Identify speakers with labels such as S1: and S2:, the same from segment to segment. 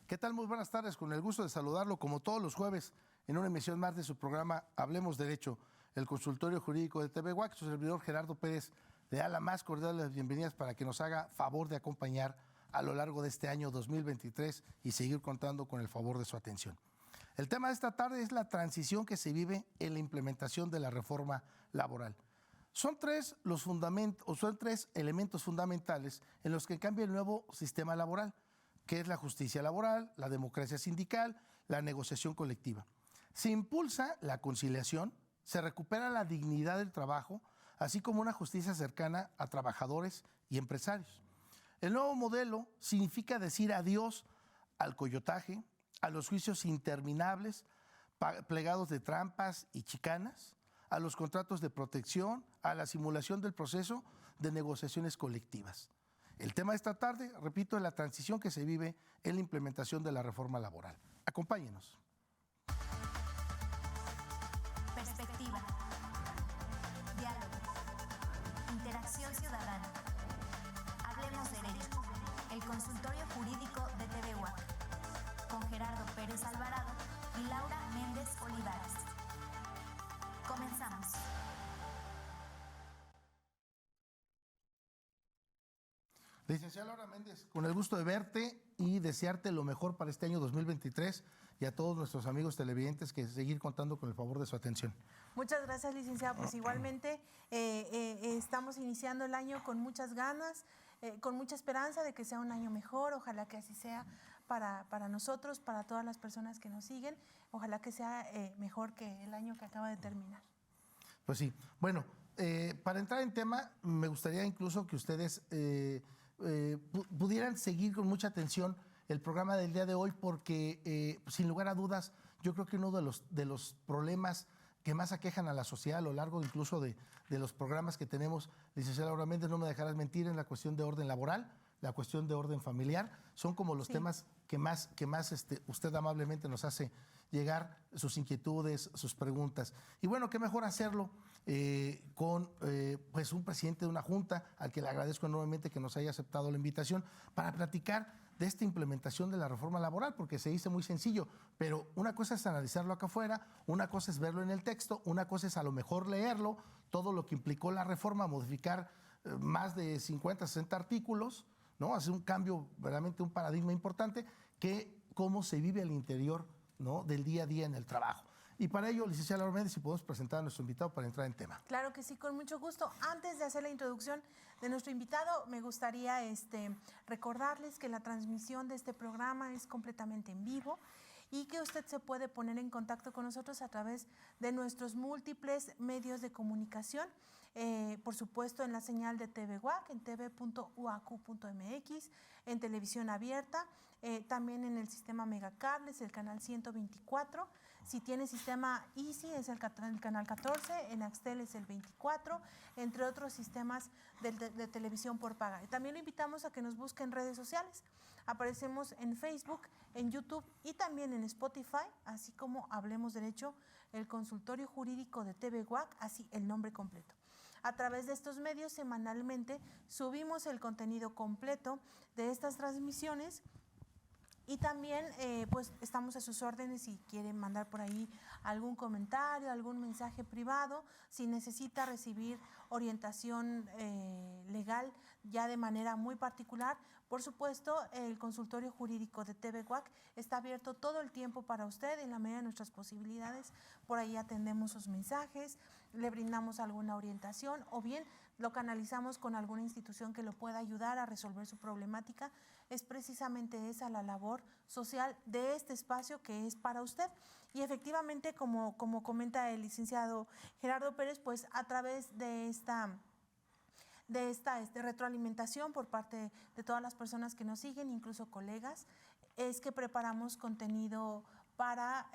S1: ¿Qué tal? Muy buenas tardes, con el gusto de saludarlo como todos los jueves en una emisión más de su programa Hablemos Derecho, el consultorio jurídico de TV UAC. Su servidor Gerardo Pérez le da la más cordial de las bienvenidas para que nos haga favor de acompañar a lo largo de este año 2023 y seguir contando con el favor de su atención. El tema de esta tarde es la transición que se vive en la implementación de la reforma laboral. Son tres elementos fundamentales en los que cambia el nuevo sistema laboral, que es la justicia laboral, la democracia sindical, la negociación colectiva. Se impulsa la conciliación, se recupera la dignidad del trabajo, así como una justicia cercana a trabajadores y empresarios. El nuevo modelo significa decir adiós al coyotaje, a los juicios interminables, plegados de trampas y chicanas, a los contratos de protección, a la simulación del proceso de negociaciones colectivas. El tema de esta tarde, repito, es la transición que se vive en la implementación de la reforma laboral. Acompáñenos.
S2: Perspectiva, diálogo, interacción ciudadana. Hablemos Derecho, el consultorio jurídico de TV UAC, con Gerardo Pérez Alvarado y Laura Méndez Olivares. Comenzamos.
S1: Licenciada Laura Méndez, con el gusto de verte y desearte lo mejor para este año 2023 y a todos nuestros amigos televidentes que seguir contando con el favor de su atención.
S3: Muchas gracias, licenciada. Pues igualmente estamos iniciando el año con muchas ganas, con mucha esperanza de que sea un año mejor. Ojalá que así sea para nosotros, para todas las personas que nos siguen. Ojalá que sea mejor que el año que acaba de terminar.
S1: Pues sí. Bueno, para entrar en tema, me gustaría incluso que ustedes pudieran seguir con mucha atención el programa del día de hoy, porque sin lugar a dudas yo creo que uno de los problemas que más aquejan a la sociedad a lo largo incluso de los programas que tenemos, licenciada Laura Méndez, no me dejarás mentir, en la cuestión de orden laboral, la cuestión de orden familiar, son como los temas que más usted amablemente nos hace llegar sus inquietudes, sus preguntas. Y bueno, qué mejor hacerlo con pues un presidente de una junta al que le agradezco enormemente que nos haya aceptado la invitación para platicar de esta implementación de la reforma laboral, porque se dice muy sencillo, pero una cosa es analizarlo acá afuera, una cosa es verlo en el texto, una cosa es a lo mejor leerlo, todo lo que implicó la reforma, modificar más de 50, 60 artículos, ¿no? Hacer un cambio, verdaderamente un paradigma importante, que cómo se vive al interior, ¿no?, del día a día en el trabajo. Y para ello, licenciada Laura Méndez, si podemos presentar a nuestro invitado para entrar en tema.
S3: Claro que sí, con mucho gusto. Antes de hacer la introducción de nuestro invitado, me gustaría recordarles que la transmisión de este programa es completamente en vivo y que usted se puede poner en contacto con nosotros a través de nuestros múltiples medios de comunicación. Por supuesto, en la señal de TV UAC, en tv.uac.mx, en televisión abierta, también en el sistema Megacables, el canal 124. Si tiene sistema Easy es el canal 14, en Axtel es el 24, entre otros sistemas de televisión por paga. También lo invitamos a que nos busque en redes sociales. Aparecemos en Facebook, en YouTube y también en Spotify, así como Hablemos Derecho, el consultorio jurídico de TV UAC, así el nombre completo. A través de estos medios semanalmente subimos el contenido completo de estas transmisiones. Y también pues estamos a sus órdenes si quieren mandar por ahí algún comentario, algún mensaje privado, si necesita recibir orientación legal ya de manera muy particular. Por supuesto, el consultorio jurídico de TV UAC está abierto todo el tiempo para usted en la medida de nuestras posibilidades. Por ahí atendemos sus mensajes, le brindamos alguna orientación o bien lo canalizamos con alguna institución que lo pueda ayudar a resolver su problemática. Es precisamente esa la labor social de este espacio que es para usted. Y efectivamente, como comenta el licenciado Gerardo Pérez, pues a través de esta retroalimentación por parte de todas las personas que nos siguen, incluso colegas, es que preparamos contenido para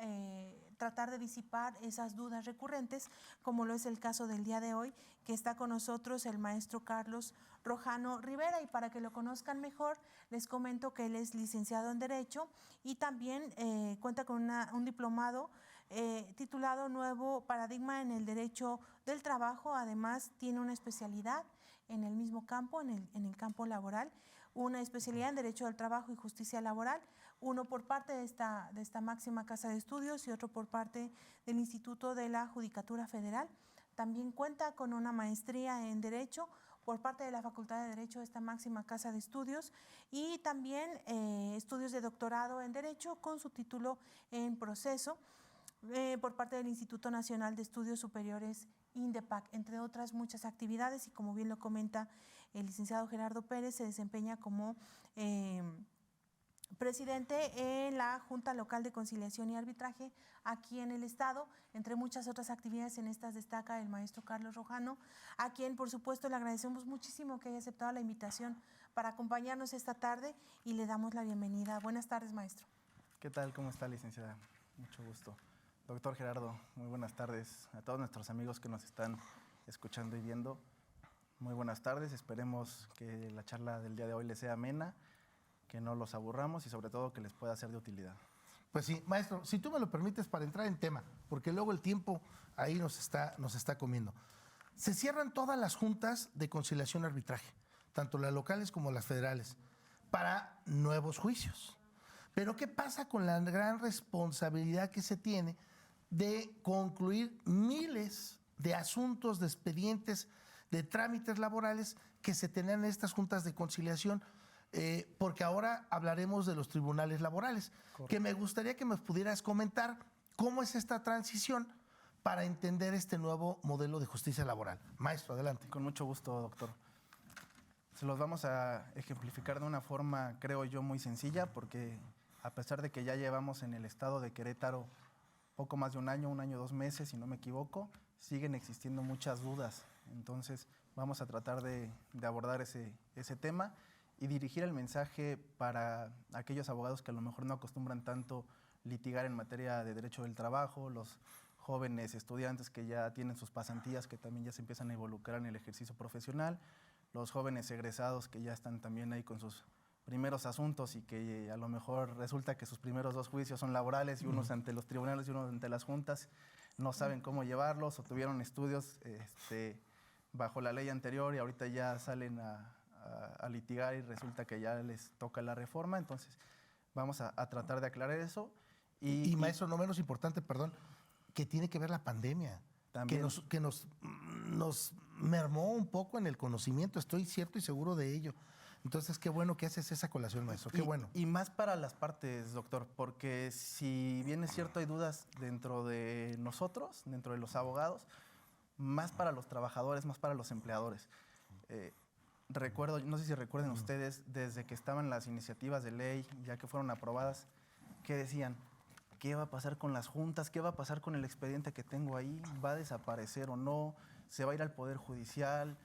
S3: tratar de disipar esas dudas recurrentes, como lo es el caso del día de hoy, que está con nosotros el maestro Carlos Rojano Rivera. Y para que lo conozcan mejor, les comento que él es licenciado en Derecho y también cuenta con un diplomado titulado Nuevo Paradigma en el Derecho del Trabajo. Además, tiene una especialidad en el mismo campo, en el campo laboral, una especialidad en Derecho del Trabajo y Justicia Laboral, uno por parte de esta máxima casa de estudios y otro por parte del Instituto de la Judicatura Federal. También cuenta con una maestría en Derecho por parte de la Facultad de Derecho de esta máxima casa de estudios y también estudios de doctorado en Derecho con su título en proceso por parte del Instituto Nacional de Estudios Superiores INDEPAC, entre otras muchas actividades, y como bien lo comenta el licenciado Gerardo Pérez, se desempeña como presidente en la Junta Local de Conciliación y Arbitraje aquí en el Estado. Entre muchas otras actividades, en estas destaca el maestro Carlos Rojano, a quien por supuesto le agradecemos muchísimo que haya aceptado la invitación para acompañarnos esta tarde y le damos la bienvenida. Buenas tardes, maestro.
S4: ¿Qué tal? ¿Cómo está, licenciada? Mucho gusto. Doctor Gerardo, muy buenas tardes a todos nuestros amigos que nos están escuchando y viendo. Muy buenas tardes, esperemos que la charla del día de hoy les sea amena, que no los aburramos y sobre todo que les pueda ser de utilidad.
S1: Pues sí, maestro, si tú me lo permites para entrar en tema, porque luego el tiempo ahí nos está comiendo. Se cierran todas las juntas de conciliación y arbitraje, tanto las locales como las federales, para nuevos juicios. Pero ¿qué pasa con la gran responsabilidad que se tiene de concluir miles de asuntos, de expedientes, de trámites laborales que se tenían en estas juntas de conciliación? Porque ahora hablaremos de los tribunales laborales. Correcto. Que me gustaría que me pudieras comentar cómo es esta transición para entender este nuevo modelo de justicia laboral. Maestro, adelante.
S4: Con mucho gusto, doctor. Se los vamos a ejemplificar de una forma, creo yo, muy sencilla, porque a pesar de que ya llevamos en el estado de Querétaro poco más de un año, 2 meses, si no me equivoco, siguen existiendo muchas dudas. Entonces, vamos a tratar de abordar ese tema y dirigir el mensaje para aquellos abogados que a lo mejor no acostumbran tanto litigar en materia de derecho del trabajo, los jóvenes estudiantes que ya tienen sus pasantías, que también ya se empiezan a involucrar en el ejercicio profesional, los jóvenes egresados que ya están también ahí con sus primeros asuntos y que a lo mejor resulta que sus primeros 2 juicios son laborales y unos ante los tribunales y unos ante las juntas, no saben cómo llevarlos o tuvieron estudios bajo la ley anterior y ahorita ya salen a litigar y resulta que ya les toca la reforma. Entonces vamos a tratar de aclarar eso.
S1: Y maestro, no menos importante, perdón, que tiene que ver la pandemia, también. que nos mermó un poco en el conocimiento, estoy cierto y seguro de ello. Entonces, qué bueno que haces esa colación, maestro, qué bueno.
S4: Y más para las partes, doctor, porque si bien es cierto hay dudas dentro de nosotros, dentro de los abogados, más para los trabajadores, más para los empleadores. Recuerdo, no sé si recuerden ustedes, desde que estaban las iniciativas de ley, ya que fueron aprobadas, que decían, ¿qué va a pasar con las juntas? ¿Qué va a pasar con el expediente que tengo ahí? ¿Va a desaparecer o no? ¿Se va a ir al Poder Judicial?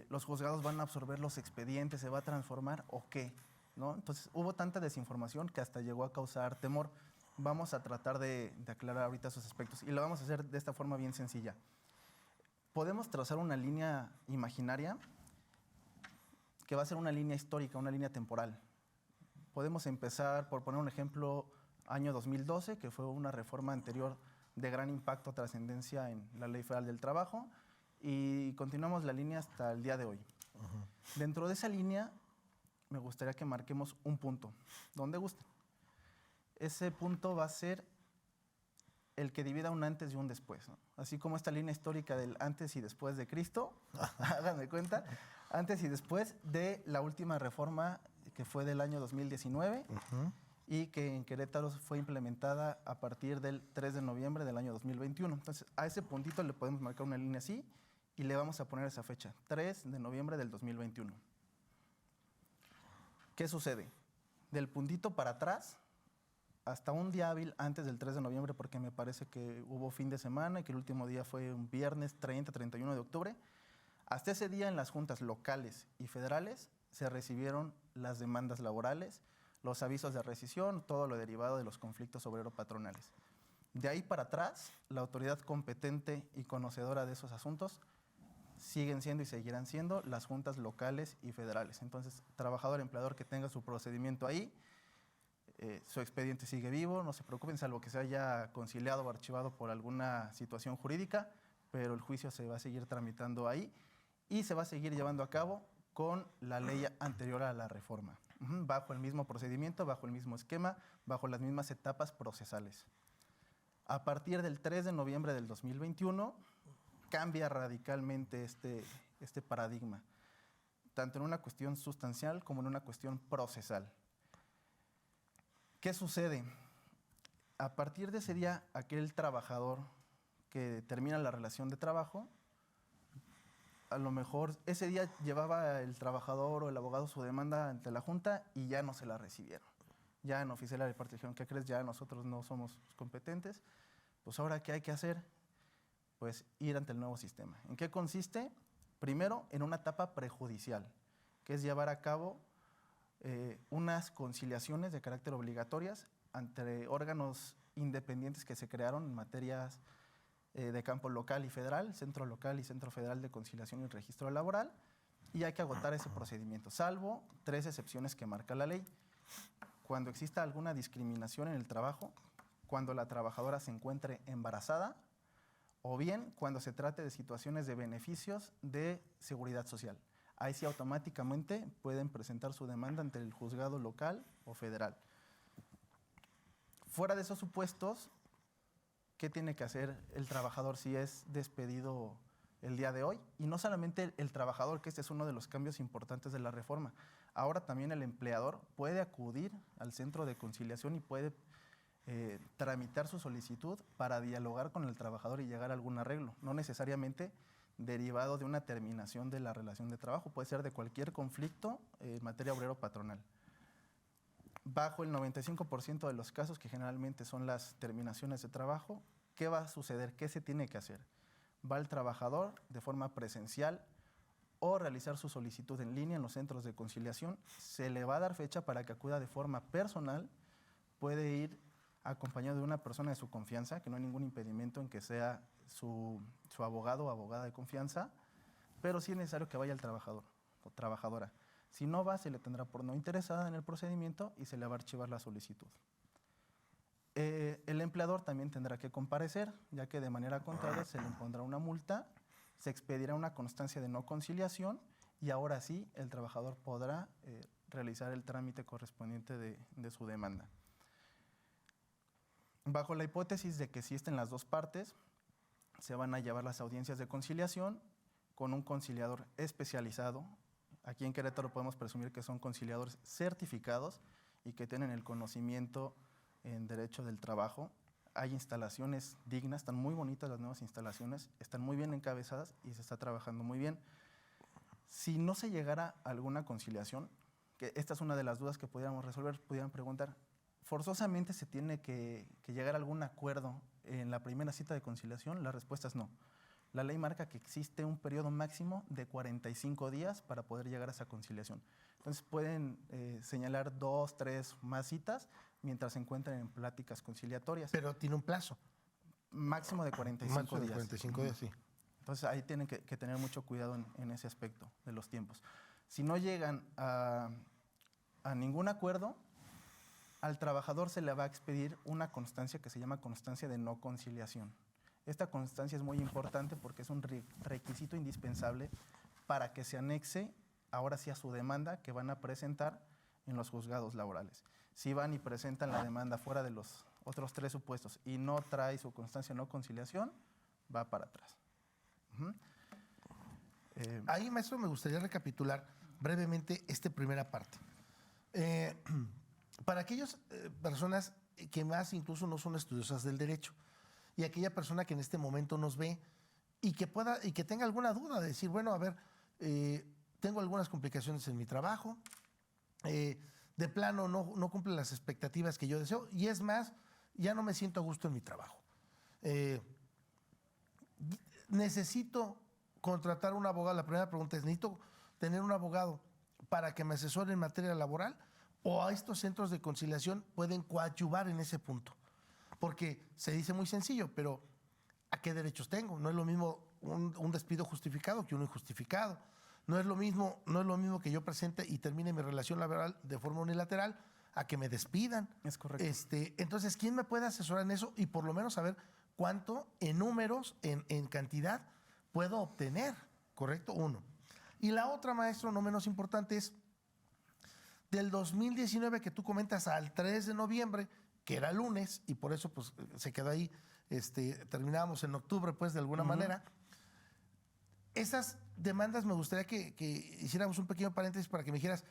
S4: ¿Los juzgados van a absorber los expedientes? ¿Se va a transformar o qué? ¿No? Entonces, hubo tanta desinformación que hasta llegó a causar temor. Vamos a tratar de aclarar ahorita esos aspectos y lo vamos a hacer de esta forma bien sencilla. Podemos trazar una línea imaginaria que va a ser una línea histórica, una línea temporal. Podemos empezar, por poner un ejemplo, año 2012, que fue una reforma anterior de gran impacto, trascendencia en la Ley Federal del Trabajo, y continuamos la línea hasta el día de hoy. Dentro de esa línea, me gustaría que marquemos un punto, donde guste. Ese punto va a ser el que divida un antes y un después, ¿no? Así como esta línea histórica del antes y después de Cristo, háganme cuenta, antes y después de la última reforma que fue del año 2019 y que en Querétaro fue implementada a partir del 3 de noviembre del año 2021. Entonces, a ese puntito le podemos marcar una línea así y le vamos a poner esa fecha, 3 de noviembre del 2021. ¿Qué sucede? Del puntito para atrás, hasta un día hábil antes del 3 de noviembre, porque me parece que hubo fin de semana y que el último día fue un viernes 30-31 de octubre, hasta ese día en las juntas locales y federales se recibieron las demandas laborales, los avisos de rescisión, todo lo derivado de los conflictos obrero-patronales. De ahí para atrás, la autoridad competente y conocedora de esos asuntos siguen siendo y seguirán siendo las juntas locales y federales. Entonces, trabajador, empleador que tenga su procedimiento ahí, su expediente sigue vivo, no se preocupen, salvo que se haya conciliado o archivado por alguna situación jurídica, pero el juicio se va a seguir tramitando ahí y se va a seguir llevando a cabo con la ley anterior a la reforma, bajo el mismo procedimiento, bajo el mismo esquema, bajo las mismas etapas procesales. A partir del 3 de noviembre del 2021, cambia radicalmente este paradigma, tanto en una cuestión sustancial como en una cuestión procesal. ¿Qué sucede? A partir de ese día, aquel trabajador que termina la relación de trabajo, a lo mejor ese día llevaba el trabajador o el abogado su demanda ante la Junta y ya no se la recibieron. Ya en oficial de parte dijeron, ¿qué crees? Ya nosotros no somos competentes. Pues ahora, ¿qué hay que hacer? Pues ir ante el nuevo sistema. ¿En qué consiste? Primero, en una etapa prejudicial, que es llevar a cabo unas conciliaciones de carácter obligatorias entre órganos independientes que se crearon en materias de campo local y federal, Centro Local y Centro Federal de Conciliación y Registro Laboral, y hay que agotar ese procedimiento, salvo 3 excepciones que marca la ley. Cuando exista alguna discriminación en el trabajo, cuando la trabajadora se encuentre embarazada, o bien cuando se trate de situaciones de beneficios de seguridad social. Ahí sí automáticamente pueden presentar su demanda ante el juzgado local o federal. Fuera de esos supuestos, ¿qué tiene que hacer el trabajador si es despedido el día de hoy? Y no solamente el trabajador, que este es uno de los cambios importantes de la reforma. Ahora también el empleador puede acudir al centro de conciliación y puede tramitar su solicitud para dialogar con el trabajador y llegar a algún arreglo. No necesariamente derivado de una terminación de la relación de trabajo, puede ser de cualquier conflicto en materia obrero-patronal. Bajo el 95% de los casos, que generalmente son las terminaciones de trabajo, ¿qué va a suceder? ¿Qué se tiene que hacer? Va el trabajador de forma presencial o realizar su solicitud en línea en los centros de conciliación. Se le va a dar fecha para que acuda de forma personal. Puede ir acompañado de una persona de su confianza, que no hay ningún impedimento en que sea su abogado o abogada de confianza, pero sí es necesario que vaya el trabajador o trabajadora. Si no va, se le tendrá por no interesada en el procedimiento y se le va a archivar la solicitud. El empleador también tendrá que comparecer, ya que de manera contraria se le impondrá una multa, se expedirá una constancia de no conciliación y ahora sí el trabajador podrá realizar el trámite correspondiente de su demanda. Bajo la hipótesis de que existen las dos partes, se van a llevar las audiencias de conciliación con un conciliador especializado. Aquí en Querétaro podemos presumir que son conciliadores certificados y que tienen el conocimiento en derecho del trabajo. Hay instalaciones dignas, están muy bonitas las nuevas instalaciones, están muy bien encabezadas y se está trabajando muy bien. Si no se llegara a alguna conciliación, que esta es una de las dudas que pudiéramos resolver, pudieran preguntar, ¿forzosamente se tiene que llegar a algún acuerdo en la primera cita de conciliación? La respuesta es no. La ley marca que existe un periodo máximo de 45 días para poder llegar a esa conciliación. Entonces pueden señalar 2, 3 más citas mientras se encuentren en pláticas conciliatorias.
S1: Pero tiene un plazo.
S4: Máximo de 45
S1: Máximo de
S4: días.
S1: 45 días, sí.
S4: Entonces ahí tienen que tener mucho cuidado en ese aspecto de los tiempos. Si no llegan a ningún acuerdo, al trabajador se le va a expedir una constancia que se llama constancia de no conciliación. Esta constancia es muy importante porque es un requisito indispensable para que se anexe ahora sí a su demanda que van a presentar en los juzgados laborales. Si van y presentan la demanda fuera de los otros 3 supuestos y no trae su constancia de no conciliación, va para atrás.
S1: Ahí, maestro, me gustaría recapitular brevemente esta primera parte. Para aquellas personas que más incluso no son estudiosas del derecho y aquella persona que en este momento nos ve y que tenga alguna duda de decir, bueno, a ver, tengo algunas complicaciones en mi trabajo, de plano no cumple las expectativas que yo deseo y es más, ya no me siento a gusto en mi trabajo. Necesito contratar un abogado. La primera pregunta es, ¿necesito tener un abogado para que me asesore en materia laboral? ¿O a estos centros de conciliación pueden coadyuvar en ese punto? Porque se dice muy sencillo, pero ¿a qué derechos tengo? No es lo mismo un despido justificado que uno injustificado. No es lo mismo que yo presente y termine mi relación laboral de forma unilateral a que me despidan.
S4: Es correcto.
S1: Entonces, ¿quién me puede asesorar en eso? Y por lo menos saber cuánto en números, en cantidad, puedo obtener, ¿correcto? 1. Y la otra, maestro, no menos importante, es del 2019 que tú comentas al 3 de noviembre, que era lunes, y por eso pues se quedó ahí, terminábamos en octubre, pues de alguna manera. Esas demandas me gustaría que hiciéramos un pequeño paréntesis para que me dijeras,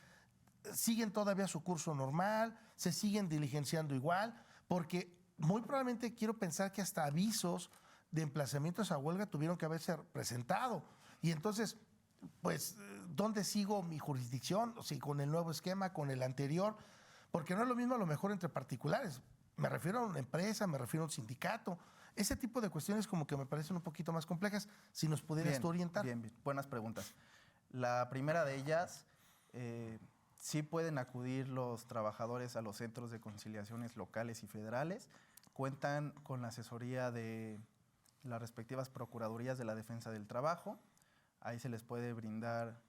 S1: ¿siguen todavía su curso normal? ¿Se siguen diligenciando igual? Porque muy probablemente quiero pensar que hasta avisos de emplazamientos a huelga tuvieron que haberse presentado. Y entonces, pues, ¿dónde sigo mi jurisdicción? O sea, con el nuevo esquema, con el anterior, porque no es lo mismo a lo mejor entre particulares. Me refiero a una empresa, me refiero a un sindicato. Ese tipo de cuestiones como que me parecen un poquito más complejas. Si nos pudieras tú orientar.
S4: Bien, buenas preguntas. La primera de ellas, sí pueden acudir los trabajadores a los centros de conciliaciones locales y federales. Cuentan con la asesoría de las respectivas procuradurías de la defensa del trabajo. Ahí se les puede brindar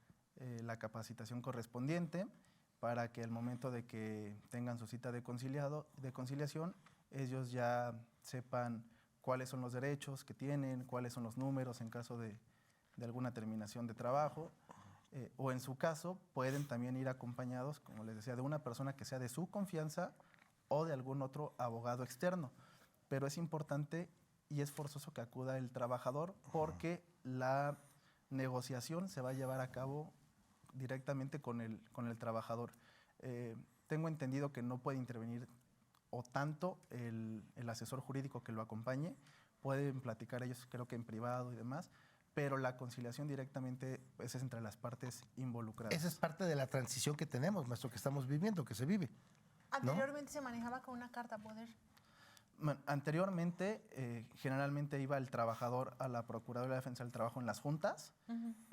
S4: la capacitación correspondiente para que al momento de que tengan su cita de conciliación, ellos ya sepan cuáles son los derechos que tienen, cuáles son los números en caso de alguna terminación de trabajo, o en su caso pueden también ir acompañados, como les decía, de una persona que sea de su confianza o de algún otro abogado externo. Pero es importante y es forzoso que acuda el trabajador porque la negociación se va a llevar a cabo directamente con el trabajador. Tengo entendido que no puede intervenir o tanto el asesor jurídico que lo acompañe, pueden platicar ellos creo que en privado y demás, pero la conciliación directamente pues, es entre las partes involucradas.
S1: Esa es parte de la transición que tenemos, maestro, que estamos viviendo, que se vive.
S3: Anteriormente se manejaba con una carta poder.
S4: Bueno, anteriormente, generalmente iba el trabajador a la Procuraduría de Defensa del Trabajo en las juntas,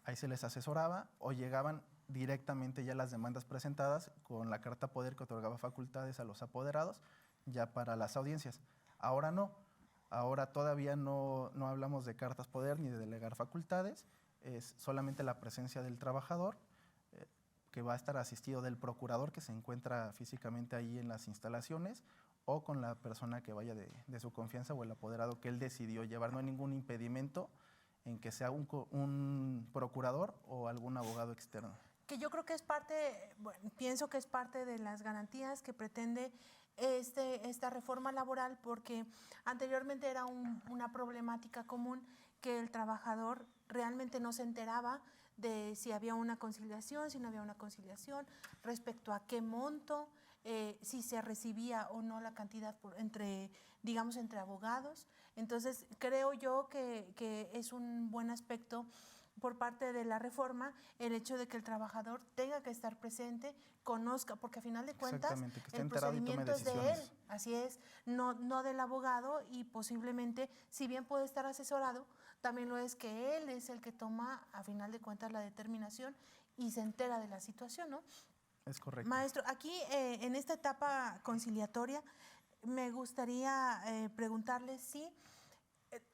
S4: ahí se les asesoraba o llegaban directamente ya las demandas presentadas con la carta poder que otorgaba facultades a los apoderados ya para las audiencias. Ahora no, ahora todavía no hablamos de cartas poder ni de delegar facultades, es solamente la presencia del trabajador que va a estar asistido del procurador que se encuentra físicamente ahí en las instalaciones o con la persona que vaya de su confianza o el apoderado que él decidió llevar. No hay ningún impedimento en que sea un procurador o algún abogado externo.
S3: Que yo creo que es parte, bueno, pienso que es parte de las garantías que pretende esta reforma laboral, porque anteriormente era una problemática común que el trabajador realmente no se enteraba de si había una conciliación, si no había una conciliación, respecto a qué monto, si se recibía o no la cantidad entre abogados. Entonces, creo yo que es un buen aspecto por parte de la reforma el hecho de que el trabajador tenga que estar presente, conozca, porque a final de cuentas el procedimiento es de él, así es, no del abogado, y posiblemente, si bien puede estar asesorado, también lo es que él es el que toma a final de cuentas la determinación y se entera de la situación, ¿no?
S4: Es correcto.
S3: Maestro, aquí en esta etapa conciliatoria me gustaría preguntarle si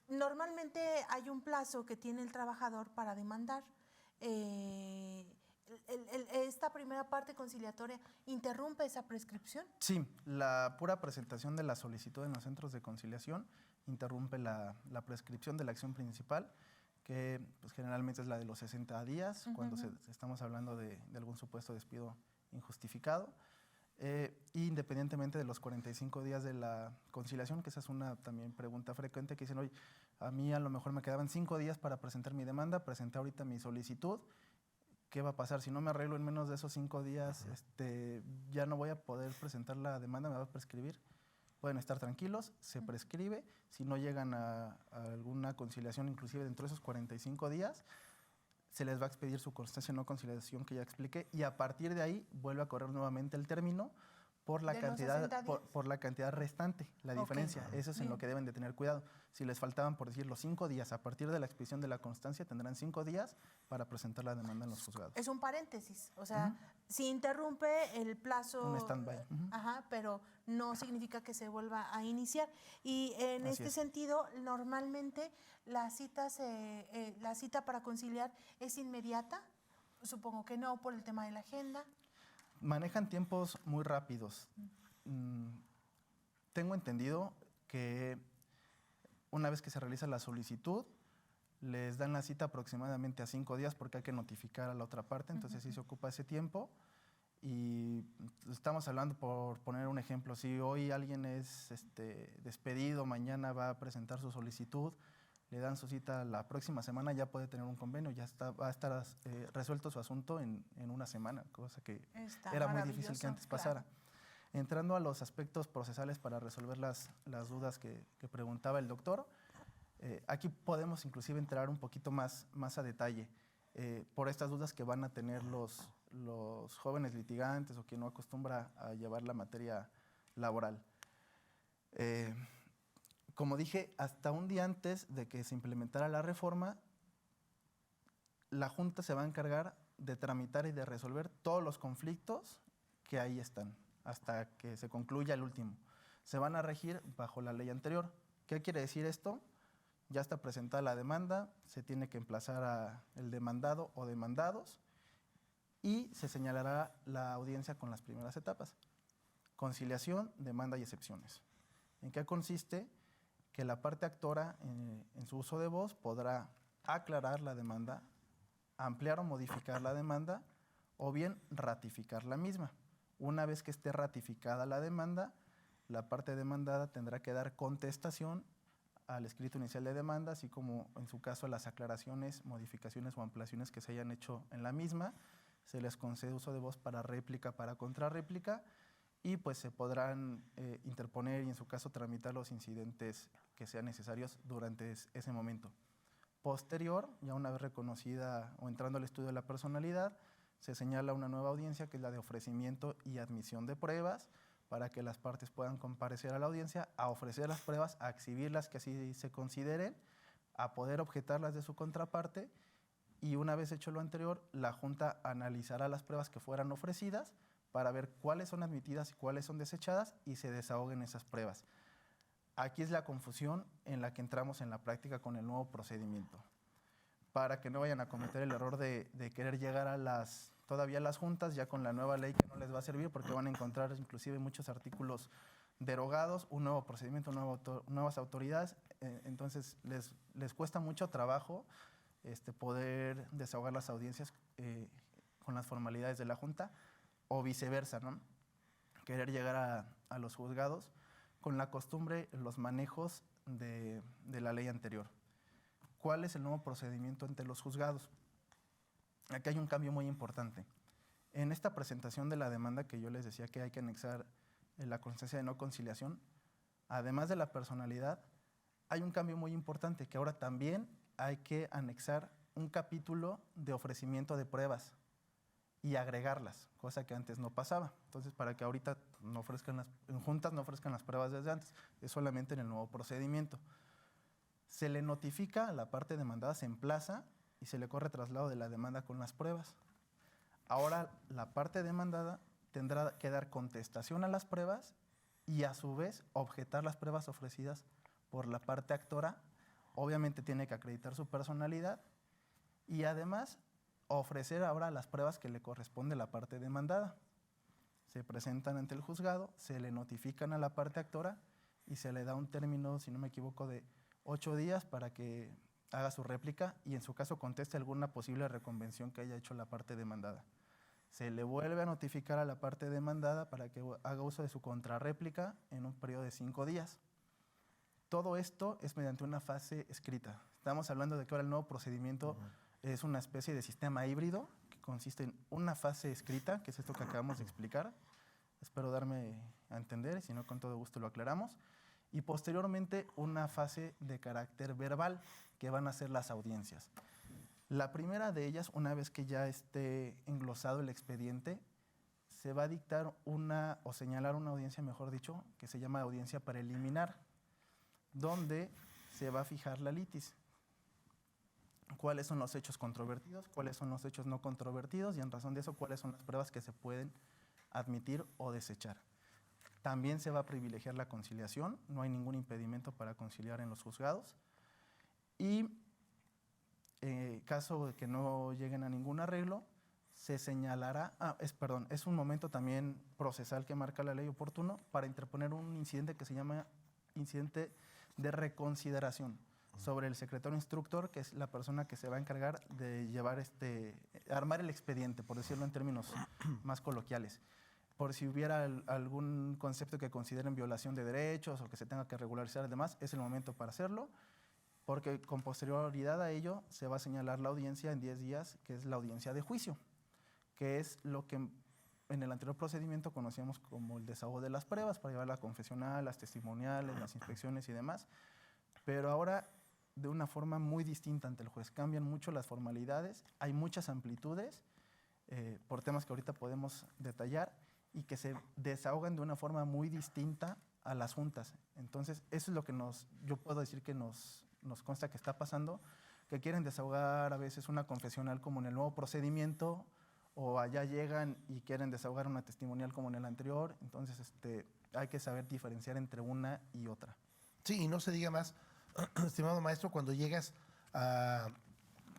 S3: normalmente hay un plazo que tiene el trabajador para demandar. ¿Esta primera parte conciliatoria interrumpe esa prescripción?
S4: Sí, la pura presentación de la solicitud en los centros de conciliación interrumpe la prescripción de la acción principal, que pues, generalmente es la de los 60 días, cuando estamos hablando de algún supuesto despido injustificado. Independientemente de los 45 días de la conciliación, que esa es una también pregunta frecuente, que dicen, oye, a mí a lo mejor me quedaban 5 días para presentar mi demanda, presenté ahorita mi solicitud, ¿qué va a pasar? Si no me arreglo en menos de esos 5 días, ya no voy a poder presentar la demanda, me va a prescribir. Pueden estar tranquilos, se prescribe, si no llegan a alguna conciliación, inclusive dentro de esos 45 días, se les va a expedir su constancia de no conciliación que ya expliqué y a partir de ahí vuelve a correr nuevamente el término por la cantidad restante, la diferencia. Eso es en lo que deben de tener cuidado. Si les faltaban, por decir, los 5 días, a partir de la expedición de la constancia tendrán 5 días para presentar la demanda en los juzgados.
S3: Es un paréntesis, o sea, si interrumpe el plazo,
S4: un stand-by.
S3: Pero no significa que se vuelva a iniciar. Y en este sentido, normalmente la cita para conciliar es inmediata. Supongo que no, por el tema de la agenda.
S4: Manejan tiempos muy rápidos. Tengo entendido que una vez que se realiza la solicitud, les dan la cita aproximadamente a 5 días porque hay que notificar a la otra parte, entonces sí se ocupa ese tiempo. Y estamos hablando, por poner un ejemplo, si hoy alguien es despedido, mañana va a presentar su solicitud, le dan su cita la próxima semana, ya puede tener un convenio, va a estar resuelto su asunto en una semana, cosa que era muy difícil que antes pasara. Entrando a los aspectos procesales para resolver las dudas que preguntaba el doctor, aquí podemos inclusive entrar un poquito más a detalle por estas dudas que van a tener los jóvenes litigantes o quien no acostumbra a llevar la materia laboral. Como dije, hasta un día antes de que se implementara la reforma, la Junta se va a encargar de tramitar y de resolver todos los conflictos que ahí están, hasta que se concluya el último. Se van a regir bajo la ley anterior. ¿Qué quiere decir esto? Ya está presentada la demanda, se tiene que emplazar al demandado o demandados y se señalará la audiencia con las primeras etapas. Conciliación, demanda y excepciones. ¿En qué consiste? Que la parte actora, en su uso de voz, podrá aclarar la demanda, ampliar o modificar la demanda, o bien ratificar la misma. Una vez que esté ratificada la demanda, la parte demandada tendrá que dar contestación al escrito inicial de demanda, así como en su caso las aclaraciones, modificaciones o ampliaciones que se hayan hecho en la misma. Se les concede uso de voz para réplica, para contrarréplica, y pues se podrán interponer y en su caso tramitar los incidentes que sean necesarios durante ese momento. Posterior, ya una vez reconocida o entrando al estudio de la personalidad, se señala una nueva audiencia que es la de ofrecimiento y admisión de pruebas para que las partes puedan comparecer a la audiencia, a ofrecer las pruebas, a exhibirlas que así se consideren, a poder objetarlas de su contraparte, y una vez hecho lo anterior, la Junta analizará las pruebas que fueran ofrecidas para ver cuáles son admitidas y cuáles son desechadas y se desahoguen esas pruebas. Aquí es la confusión en la que entramos en la práctica con el nuevo procedimiento. Para que no vayan a cometer el error de querer llegar a todavía a las juntas, ya con la nueva ley que no les va a servir porque van a encontrar inclusive muchos artículos derogados, un nuevo procedimiento, nuevas autoridades, entonces les cuesta mucho trabajo poder desahogar las audiencias con las formalidades de la Junta, o viceversa, ¿no? Querer llegar a los juzgados con la costumbre, los manejos de la ley anterior. ¿Cuál es el nuevo procedimiento ante los juzgados? Aquí hay un cambio muy importante. En esta presentación de la demanda que yo les decía que hay que anexar la constancia de no conciliación, además de la personalidad, hay un cambio muy importante, que ahora también hay que anexar un capítulo de ofrecimiento de pruebas y agregarlas, cosa que antes no pasaba. Entonces, para que ahorita en juntas no ofrezcan las pruebas desde antes, es solamente en el nuevo procedimiento. Se le notifica a la parte demandada, se emplaza y se le corre traslado de la demanda con las pruebas. Ahora, la parte demandada tendrá que dar contestación a las pruebas y, a su vez, objetar las pruebas ofrecidas por la parte actora. Obviamente tiene que acreditar su personalidad y, además, ofrecer ahora las pruebas que le corresponde a la parte demandada. Se presentan ante el juzgado, se le notifican a la parte actora y se le da un término, si no me equivoco, de 8 días para que haga su réplica y en su caso conteste alguna posible reconvención que haya hecho la parte demandada. Se le vuelve a notificar a la parte demandada para que haga uso de su contrarréplica en un periodo de 5 días. Todo esto es mediante una fase escrita. Estamos hablando de que ahora el nuevo procedimiento es una especie de sistema híbrido que consiste en una fase escrita, que es esto que acabamos de explicar. Espero darme a entender, si no, con todo gusto lo aclaramos. Y posteriormente una fase de carácter verbal, que van a ser las audiencias. La primera de ellas, una vez que ya esté englosado el expediente, se va a dictar o señalar una audiencia, mejor dicho, que se llama audiencia preliminar, donde se va a fijar la litis. Cuáles son los hechos controvertidos, cuáles son los hechos no controvertidos y, en razón de eso, cuáles son las pruebas que se pueden admitir o desechar. También se va a privilegiar la conciliación, no hay ningún impedimento para conciliar en los juzgados. Y caso de que no lleguen a ningún arreglo, se señalará, es un momento también procesal que marca la ley oportuno para interponer un incidente que se llama incidente de reconsideración, sobre el secretario instructor, que es la persona que se va a encargar de llevar armar el expediente, por decirlo en términos más coloquiales. Por si hubiera algún concepto que consideren violación de derechos o que se tenga que regularizar y demás, es el momento para hacerlo, porque con posterioridad a ello se va a señalar la audiencia en 10 días, que es la audiencia de juicio, que es lo que en el anterior procedimiento conocíamos como el desahogo de las pruebas para llevar la confesional, las testimoniales, las inspecciones y demás. Pero ahora de una forma muy distinta ante el juez. Cambian mucho las formalidades, hay muchas amplitudes por temas que ahorita podemos detallar y que se desahogan de una forma muy distinta a las juntas. Entonces, eso es lo que yo puedo decir que nos consta que está pasando, que quieren desahogar a veces una confesional como en el nuevo procedimiento, o allá llegan y quieren desahogar una testimonial como en el anterior. Entonces, hay que saber diferenciar entre una y otra.
S1: Sí, y no se diga más, estimado maestro, cuando llegas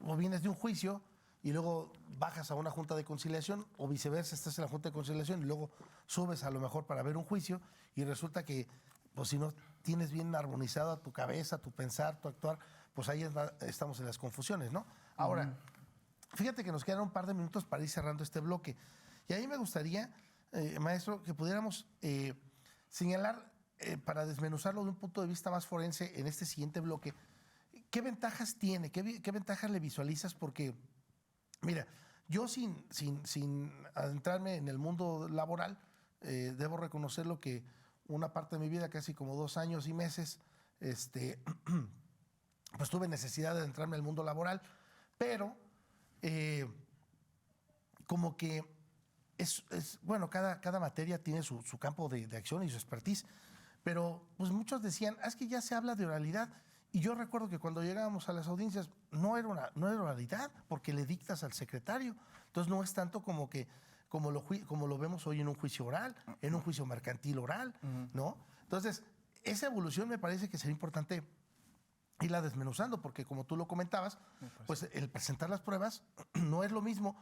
S1: o vienes de un juicio y luego bajas a una junta de conciliación, o viceversa, estás en la junta de conciliación y luego subes a lo mejor para ver un juicio, y resulta que, pues si no tienes bien armonizado tu cabeza, tu pensar, tu actuar, pues ahí estamos en las confusiones, ¿no? Ahora, fíjate que nos quedan un par de minutos para ir cerrando este bloque. Y ahí me gustaría, maestro, que pudiéramos señalar, para desmenuzarlo de un punto de vista más forense en este siguiente bloque, ¿qué ventajas tiene? ¿Qué ventajas le visualizas? Porque, mira, yo sin adentrarme en el mundo laboral, debo reconocerlo que una parte de mi vida, casi como 2 años y meses, pues tuve necesidad de adentrarme al mundo laboral, pero como que bueno, cada materia tiene su campo de acción y su expertise, pero pues muchos decían, es que ya se habla de oralidad, y yo recuerdo que cuando llegábamos a las audiencias no era oralidad, porque le dictas al secretario, entonces no es tanto como lo vemos hoy en un juicio oral, en un juicio mercantil oral, ¿no? Entonces, esa evolución me parece que sería importante irla desmenuzando, porque como tú lo comentabas, pues el presentar las pruebas no es lo mismo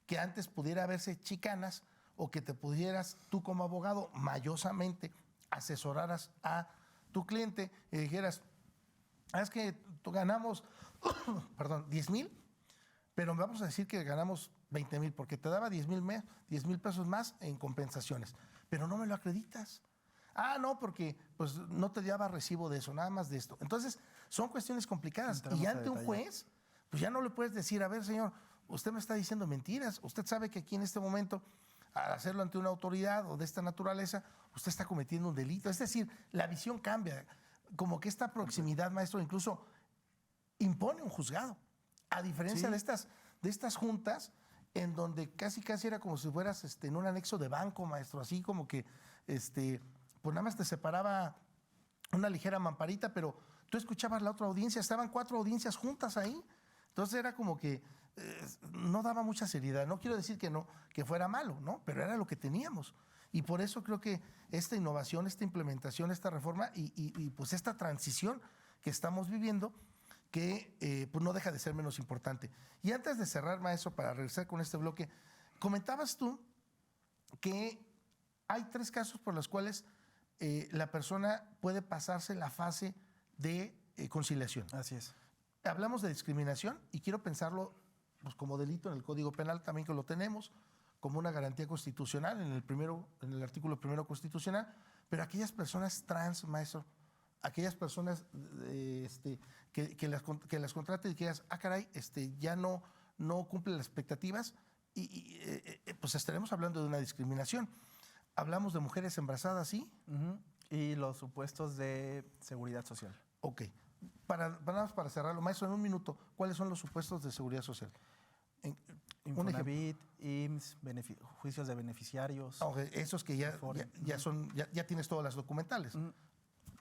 S1: que antes pudiera haberse chicanas, o que te pudieras tú como abogado mayosamente asesoraras a tu cliente y dijeras, es que ganamos, perdón, 10,000, pero vamos a decir que ganamos 20,000 porque te daba 10,000 pesos más en compensaciones, pero no me lo acreditas. Ah, no, porque pues no te daba recibo de eso, nada más de esto. Entonces, son cuestiones complicadas.
S4: Entramos
S1: y
S4: a
S1: ante un
S4: detalle.
S1: juez, pues ya no le puedes decir, a ver, señor, usted me está diciendo mentiras. Usted sabe que aquí en este momento, al hacerlo ante una autoridad o de esta naturaleza, usted está cometiendo un delito. Es decir, la visión cambia. Como que esta proximidad, maestro, incluso impone un juzgado. A diferencia
S4: Sí.
S1: de estas juntas, en donde casi era como si fueras en un anexo de banco, maestro, así como que pues nada más te separaba una ligera mamparita, pero tú escuchabas la otra audiencia, estaban 4 audiencias juntas ahí. Entonces era como que no daba mucha seriedad. No quiero decir que fuera malo, ¿no? Pero era lo que teníamos. Y por eso creo que esta innovación, esta implementación, esta reforma y pues esta transición que estamos viviendo, que pues no deja de ser menos importante. Y antes de cerrar, maestro, para regresar con este bloque, comentabas tú que hay 3 casos por los cuales la persona puede pasarse la fase de conciliación.
S4: Así es.
S1: Hablamos de discriminación y quiero pensarlo pues, como delito en el Código Penal, también que lo tenemos, como una garantía constitucional en el artículo 1 constitucional, pero aquellas personas trans, maestro, aquellas personas que las contraten y que digas, caray, ya no cumplen las expectativas, pues estaremos hablando de una discriminación. Hablamos de mujeres embarazadas, ¿sí?
S4: Y los supuestos de seguridad social.
S1: Ok. Para cerrarlo, maestro, en un minuto, ¿cuáles son los supuestos de seguridad social? Un ejemplo.
S4: Infonavit, IMSS, juicios de beneficiarios.
S1: Okay, esos que ya tienes todas las documentales.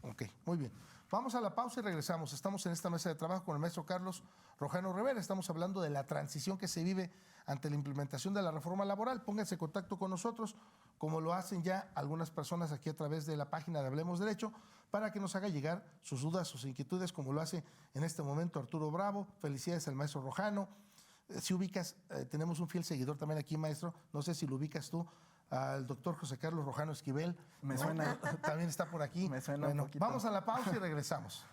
S1: Ok, muy bien. Vamos a la pausa y regresamos. Estamos en esta mesa de trabajo con el maestro Carlos Rojano Rivera. Estamos hablando de la transición que se vive ante la implementación de la reforma laboral. Pónganse en contacto con nosotros, como lo hacen ya algunas personas aquí a través de la página de Hablemos Derecho, para que nos haga llegar sus dudas, sus inquietudes, como lo hace en este momento Arturo Bravo. Felicidades al maestro Rojano. Si ubicas, tenemos un fiel seguidor también aquí, maestro. No sé si lo ubicas tú, al doctor José Carlos Rojano Esquivel.
S4: Me suena.
S1: También está por aquí.
S4: Me suena un poquito.
S1: Vamos a la pausa y regresamos.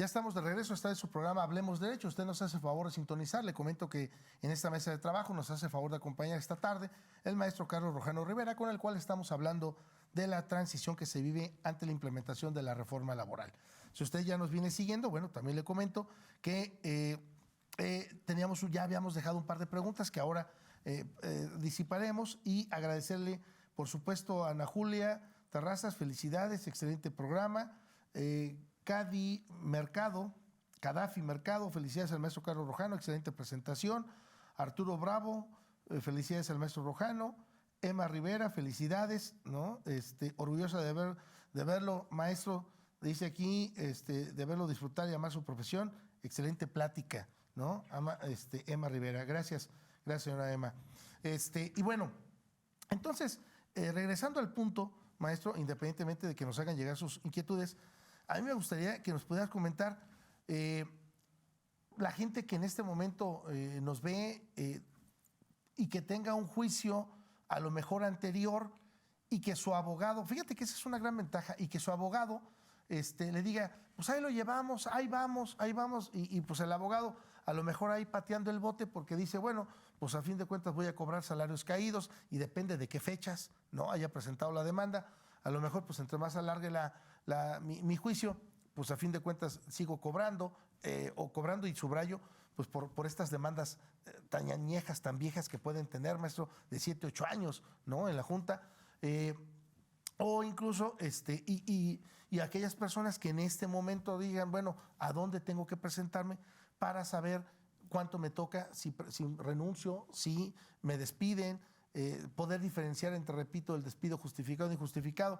S1: Ya estamos de regreso, está en su programa Hablemos Derecho. Usted nos hace favor de sintonizar. Le comento que en esta mesa de trabajo nos hace favor de acompañar esta tarde el maestro Carlos Rojano Rivera, con el cual estamos hablando de la transición que se vive ante la implementación de la reforma laboral. Si usted ya nos viene siguiendo, bueno, también le comento que ya habíamos dejado un par de preguntas que ahora disiparemos, y agradecerle, por supuesto, a Ana Julia Terrazas, felicidades, excelente programa. Cadafi Mercado, felicidades al maestro Carlos Rojano, excelente presentación. Arturo Bravo, felicidades al maestro Rojano. Emma Rivera, felicidades, ¿no? Orgullosa de verlo, maestro, dice aquí, de verlo disfrutar y amar su profesión. Excelente plática, ¿no? Emma Rivera, gracias, señora Emma. Y bueno, entonces, regresando al punto, maestro, independientemente de que nos hagan llegar sus inquietudes, a mí me gustaría que nos pudieras comentar, la gente que en este momento nos ve y que tenga un juicio a lo mejor anterior, y que su abogado, fíjate que esa es una gran ventaja, y que su abogado le diga, pues ahí lo llevamos, ahí vamos, y pues el abogado a lo mejor ahí pateando el bote porque dice, bueno, pues a fin de cuentas voy a cobrar salarios caídos, y depende de qué fechas no haya presentado la demanda, a lo mejor pues entre más alargue mi juicio, pues a fin de cuentas sigo cobrando, y subrayo, pues por estas demandas tan añejas, tan viejas que pueden tener, maestro, de 7, 8 años, ¿no? En la Junta, o incluso, y aquellas personas que en este momento digan, bueno, ¿a dónde tengo que presentarme para saber cuánto me toca, si renuncio, si me despiden, poder diferenciar entre, repito, el despido justificado e injustificado?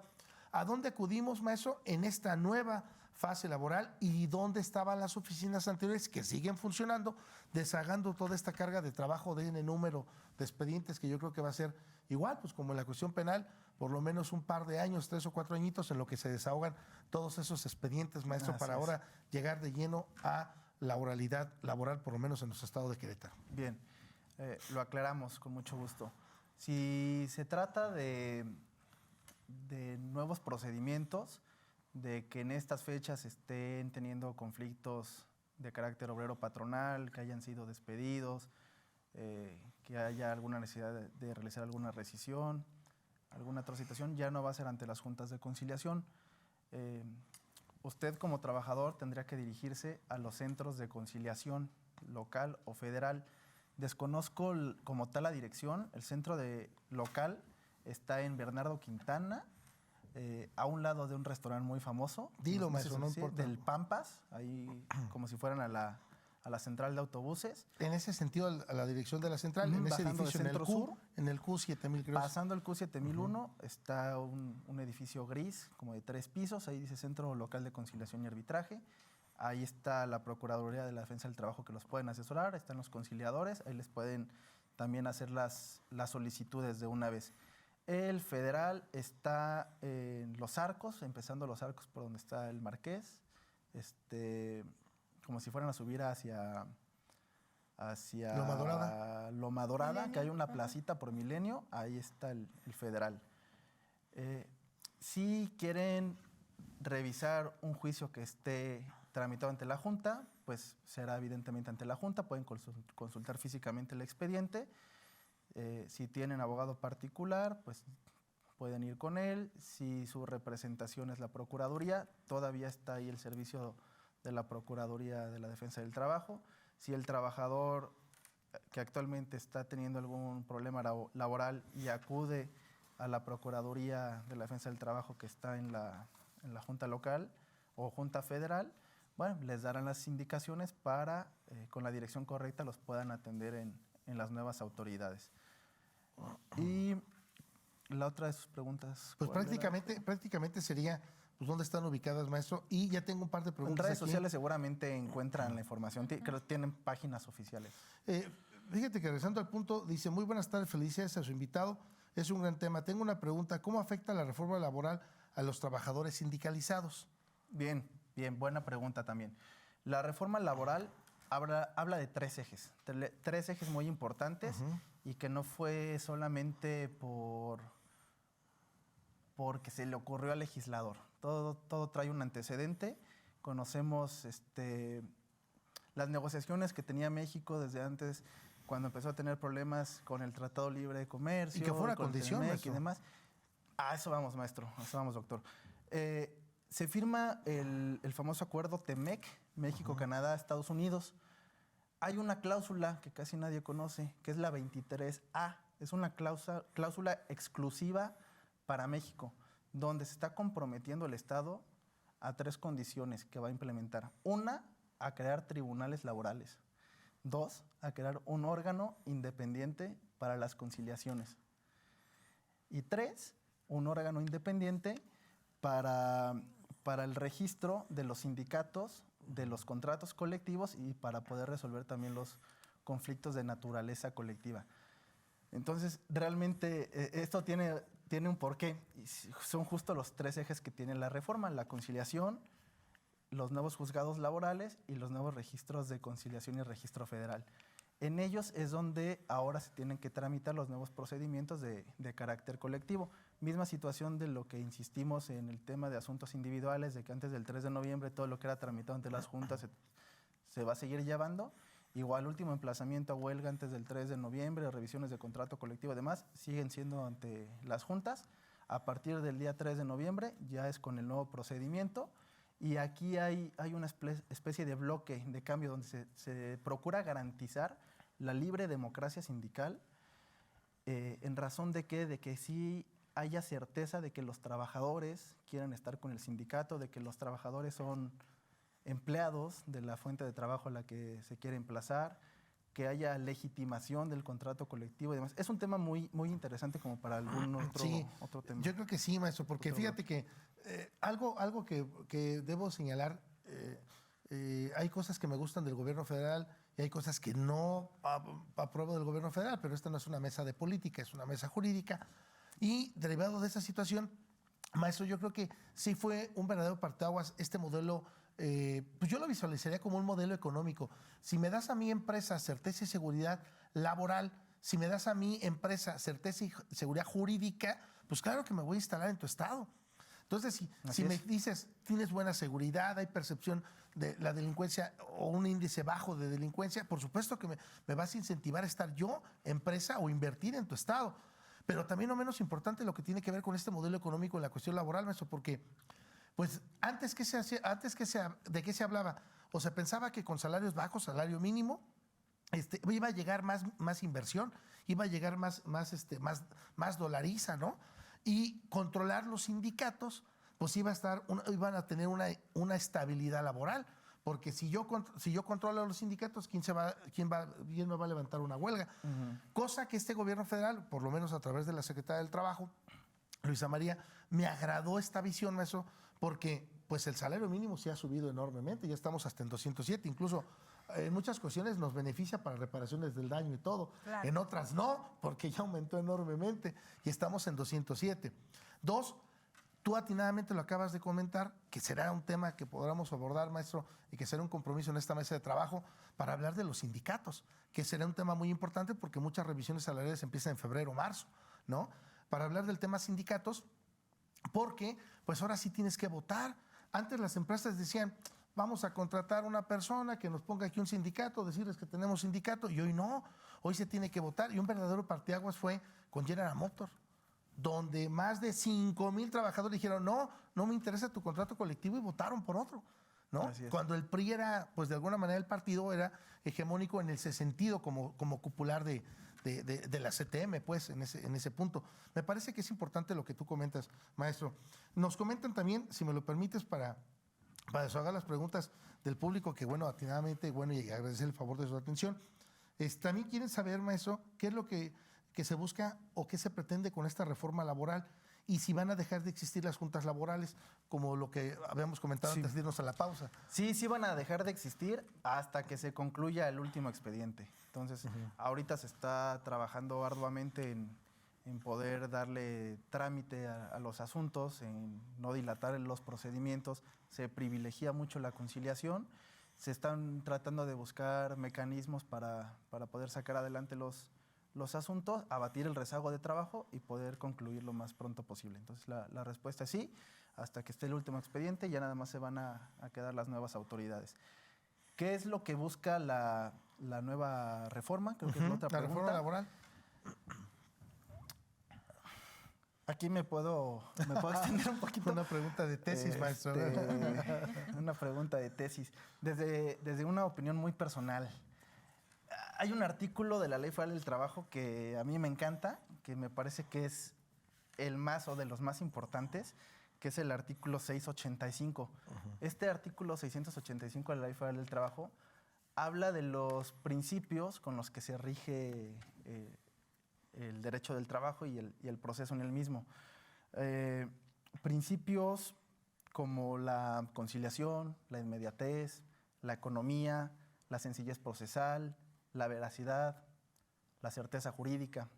S1: ¿A dónde acudimos, maestro, en esta nueva fase laboral, y dónde estaban las oficinas anteriores que siguen funcionando, deshagando toda esta carga de trabajo de N número de expedientes, que yo creo que va a ser igual, pues como en la cuestión penal, por lo menos un par de años, 3 o 4 añitos, en lo que se desahogan todos esos expedientes, maestro, para ahora llegar de lleno a la oralidad laboral, por lo menos en nuestro estado de Querétaro?
S4: Bien, lo aclaramos con mucho gusto. Si se trata de nuevos procedimientos, de que en estas fechas estén teniendo conflictos de carácter obrero patronal, que hayan sido despedidos, que haya alguna necesidad de realizar alguna rescisión, alguna otra situación, ya no va a ser ante las juntas de conciliación. Usted como trabajador tendría que dirigirse a los centros de conciliación local o federal. Desconozco como tal la dirección. El centro local está en Bernardo Quintana, a un lado de un restaurante muy famoso.
S1: Dilo, maestro, no importa.
S4: Del Pampas, ahí como si fueran a la central de autobuses.
S1: En ese sentido, a la dirección de la central, en ese edificio, en el Q7000, creo.
S4: Pasando el Q7001 está un edificio gris, como de 3 pisos, ahí dice Centro Local de Conciliación y Arbitraje. Ahí está la Procuraduría de la Defensa del Trabajo, que los pueden asesorar, están los conciliadores, ahí les pueden también hacer las solicitudes de una vez. El federal está en Los Arcos, empezando Los Arcos por donde está el Marqués, como si fueran a subir hacia Loma Dorada, que hay una placita por Milenio, ahí está el federal. Si quieren revisar un juicio que esté tramitado ante la Junta, pues será evidentemente ante la Junta, pueden consultar físicamente el expediente. Si tienen abogado particular, pues pueden ir con él. Si su representación es la Procuraduría, todavía está ahí el servicio de la Procuraduría de la Defensa del Trabajo. Si el trabajador que actualmente está teniendo algún problema laboral y acude a la Procuraduría de la Defensa del Trabajo, que está en la Junta Local o Junta Federal, bueno, les darán las indicaciones para, con la dirección correcta, los puedan atender en las nuevas autoridades. Y la otra de sus preguntas.
S1: Pues prácticamente sería, pues, ¿dónde están ubicadas, maestro? Y ya tengo un par de preguntas.
S4: En redes
S1: aquí
S4: sociales seguramente encuentran la información, creo que tienen páginas oficiales.
S1: Fíjate que regresando al punto, dice, muy buenas tardes, felicidades a su invitado, es un gran tema. Tengo una pregunta, ¿cómo afecta la reforma laboral a los trabajadores sindicalizados?
S4: Bien, buena pregunta también. La reforma laboral habla de 3 ejes, 3 ejes muy importantes, y que no fue solamente porque se le ocurrió al legislador. Todo trae un antecedente conocemos las negociaciones que tenía México desde antes, cuando empezó a tener problemas con el Tratado Libre de Comercio.
S1: Y que fue una
S4: con el
S1: condición,
S4: TEMEC y
S1: maestro.
S4: demás. A eso vamos, maestro, a eso vamos, doctor. Se firma el famoso acuerdo TEMEC, México, Canadá, Estados Unidos. Hay una cláusula que casi nadie conoce, que es la 23A. Es una cláusula exclusiva para México, donde se está comprometiendo el Estado a 3 condiciones que va a implementar. 1, a crear tribunales laborales. 2, a crear un órgano independiente para las conciliaciones. Y 3, un órgano independiente para el registro de los sindicatos, de los contratos colectivos y para poder resolver también los conflictos de naturaleza colectiva. Entonces, realmente esto tiene un porqué. Y son justo los 3 ejes que tiene la reforma: la conciliación, los nuevos juzgados laborales y los nuevos registros de conciliación y registro federal. En ellos es donde ahora se tienen que tramitar los nuevos procedimientos de carácter colectivo. Misma situación de lo que insistimos en el tema de asuntos individuales, de que antes del 3 de noviembre todo lo que era tramitado ante las juntas se va a seguir llevando. Igual, último emplazamiento a huelga antes del 3 de noviembre, revisiones de contrato colectivo y demás, siguen siendo ante las juntas. A partir del día 3 de noviembre ya es con el nuevo procedimiento. Y aquí hay una especie de bloque de cambio donde se procura garantizar la libre democracia sindical, en razón de que sí haya certeza de que los trabajadores quieran estar con el sindicato, de que los trabajadores son empleados de la fuente de trabajo a la que se quiere emplazar, que haya legitimación del contrato colectivo y demás. Es un tema muy, muy interesante como para algún otro tema.
S1: Yo creo que sí, maestro, porque fíjate que algo que debo señalar, hay cosas que me gustan del gobierno federal y hay cosas que no apruebo del gobierno federal, pero esta no es una mesa de política, es una mesa jurídica. Y derivado de esa situación, maestro, yo creo que sí fue un verdadero parteaguas este modelo. Pues yo lo visualizaría como un modelo económico. Si me das a mi empresa certeza y seguridad laboral, si me das a mi empresa certeza y seguridad jurídica, pues claro que me voy a instalar en tu estado. Entonces, si me dices, tienes buena seguridad, hay percepción de la delincuencia o un índice bajo de delincuencia, por supuesto que me vas a incentivar a estar yo, empresa, o invertir en tu estado. Pero también no menos importante lo que tiene que ver con este modelo económico en la cuestión laboral, maestro, porque pues antes ¿de qué se hablaba? O se pensaba que con salarios bajos, salario mínimo, iba a llegar más inversión, iba a llegar más dolariza, ¿no? Y controlar los sindicatos, pues iban a tener una estabilidad laboral. Porque si yo controlo a los sindicatos, ¿quién me va a levantar una huelga? Cosa que este gobierno federal, por lo menos a través de la Secretaría del Trabajo, Luisa María, me agradó esta visión, maestro, porque pues el salario mínimo se ha subido enormemente, ya estamos hasta en 207, incluso en muchas cuestiones nos beneficia para reparaciones del daño y todo,
S3: Claro.
S1: En otras no, porque ya aumentó enormemente y estamos en 207. 2, tú atinadamente lo acabas de comentar, que será un tema que podamos abordar, maestro, y que será un compromiso en esta mesa de trabajo para hablar de los sindicatos, que será un tema muy importante porque muchas revisiones salariales empiezan en febrero o marzo, ¿no? Para hablar del tema sindicatos, porque pues ahora sí tienes que votar. Antes las empresas decían, vamos a contratar a una persona que nos ponga aquí un sindicato, decirles que tenemos sindicato, y hoy no, hoy se tiene que votar. Y un verdadero parteaguas fue con General Motors, donde más de 5,000 trabajadores dijeron, no me interesa tu contrato colectivo, y votaron por otro, ¿no? Cuando el PRI era, pues de alguna manera el partido era hegemónico en ese sentido, como cupular de la CTM, pues, en ese punto. Me parece que es importante lo que tú comentas, maestro. Nos comentan también, si me lo permites, para deshogar las preguntas del público, que bueno, atinadamente, bueno, y agradecer el favor de su atención. También quieren saber, maestro, qué es lo que se busca o qué se pretende con esta reforma laboral y si van a dejar de existir las juntas laborales, como lo que habíamos comentado antes de irnos a la pausa.
S4: Sí van a dejar de existir hasta que se concluya el último expediente. Entonces, ahorita se está trabajando arduamente en poder darle trámite a los asuntos, en no dilatar los procedimientos. Se privilegia mucho la conciliación. Se están tratando de buscar mecanismos para poder sacar adelante los asuntos, abatir el rezago de trabajo y poder concluir lo más pronto posible. Entonces, la respuesta es sí. hasta que esté el último expediente, ya nada más se van a quedar las nuevas autoridades. ¿Qué es lo que busca la nueva reforma? Creo que es la otra
S1: La
S4: pregunta.
S1: reforma laboral.
S4: Aquí me puedo extender un poquito.
S1: Una pregunta de tesis, maestro.
S4: Una pregunta de tesis. Desde una opinión muy personal. Hay un artículo de la Ley Federal del Trabajo que a mí me encanta, que me parece que es el más o de los más importantes, que es el artículo 685. Este artículo 685 de la Ley Federal del Trabajo habla de los principios con los que se rige el derecho del trabajo y el proceso en el mismo. Principios como la conciliación, la inmediatez, la economía, la sencillez procesal, la veracidad, la certeza jurídica.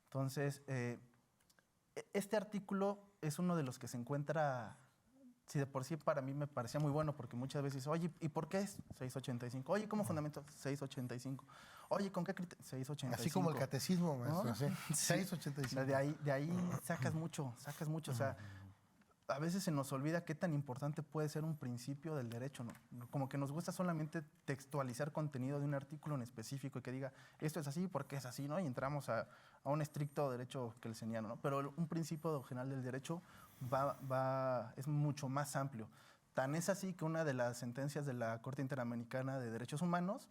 S4: Entonces, este artículo es uno de los que se encuentra, si de por sí para mí me parecía muy bueno, porque muchas veces, oye, ¿y por qué es 685? Oye, ¿cómo fundamento? 685. Oye, ¿con qué criterio? 685.
S1: Así como el catecismo, maestro.
S4: ¿No?
S1: ¿Sí?
S4: Sí.
S1: 685.
S4: De ahí sacas mucho. O sea, a veces se nos olvida qué tan importante puede ser un principio del derecho, ¿no? Como que nos gusta solamente textualizar contenido de un artículo en específico y que diga, esto es así porque es así, ¿no? Y entramos a un estricto derecho kelseniano, ¿no? Pero un principio general del derecho es mucho más amplio. Tan es así que una de las sentencias de la Corte Interamericana de Derechos Humanos,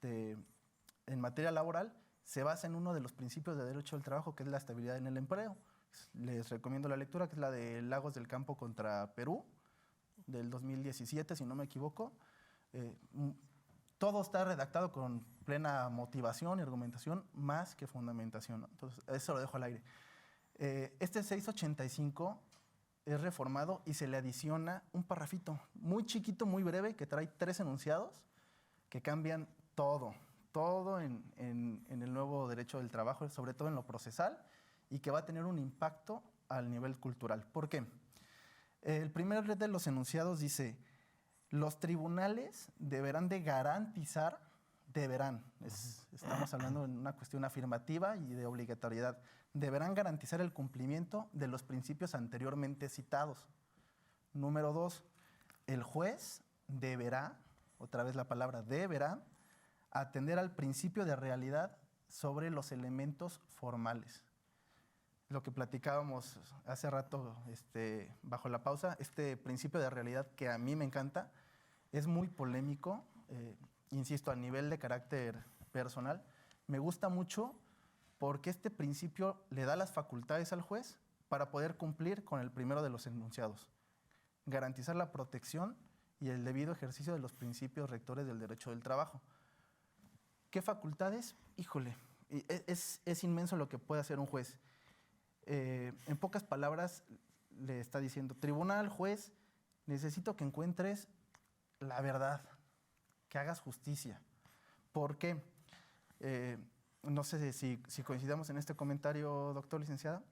S4: en materia laboral, se basa en uno de los principios de derecho del trabajo, que es la estabilidad en el empleo. Les recomiendo la lectura, que es la de Lagos del Campo contra Perú, del 2017, si no me equivoco. Todo está redactado con plena motivación y argumentación, más que fundamentación, ¿no? Entonces, eso lo dejo al aire. Este 685 es reformado y se le adiciona un parrafito muy chiquito, muy breve, que trae 3 enunciados que cambian todo en el nuevo derecho del trabajo, sobre todo en lo procesal, y que va a tener un impacto al nivel cultural. ¿Por qué? El primer de los enunciados dice, los tribunales deberán de garantizar, estamos hablando en una cuestión afirmativa y de obligatoriedad, deberán garantizar el cumplimiento de los principios anteriormente citados. Número 2, el juez deberá, otra vez la palabra deberá, atender al principio de realidad sobre los elementos formales. Lo que platicábamos hace rato bajo la pausa, este principio de realidad que a mí me encanta, es muy polémico, insisto, a nivel de carácter personal. Me gusta mucho porque este principio le da las facultades al juez para poder cumplir con el primero de los enunciados, garantizar la protección y el debido ejercicio de los principios rectores del derecho del trabajo. ¿Qué facultades? Híjole, es inmenso lo que puede hacer un juez. En pocas palabras le está diciendo, tribunal, juez, necesito que encuentres la verdad, que hagas justicia. ¿Por qué? No sé si coincidamos en este comentario, doctor, licenciada,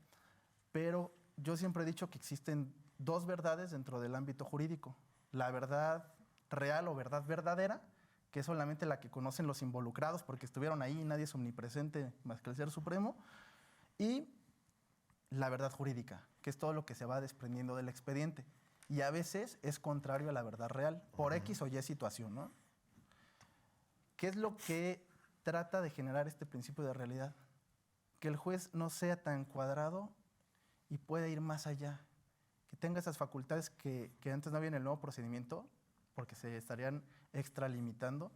S4: pero yo siempre he dicho que existen 2 verdades dentro del ámbito jurídico. La verdad real o verdad verdadera, que es solamente la que conocen los involucrados porque estuvieron ahí y nadie es omnipresente más que el Ser Supremo, y la verdad jurídica, que es todo lo que se va desprendiendo del expediente. Y a veces es contrario a la verdad real, por X o Y situación, ¿no? ¿Qué es lo que trata de generar este principio de realidad? Que el juez no sea tan cuadrado y pueda ir más allá, que tenga esas facultades que antes no había en el nuevo procedimiento, porque se estarían extralimitando,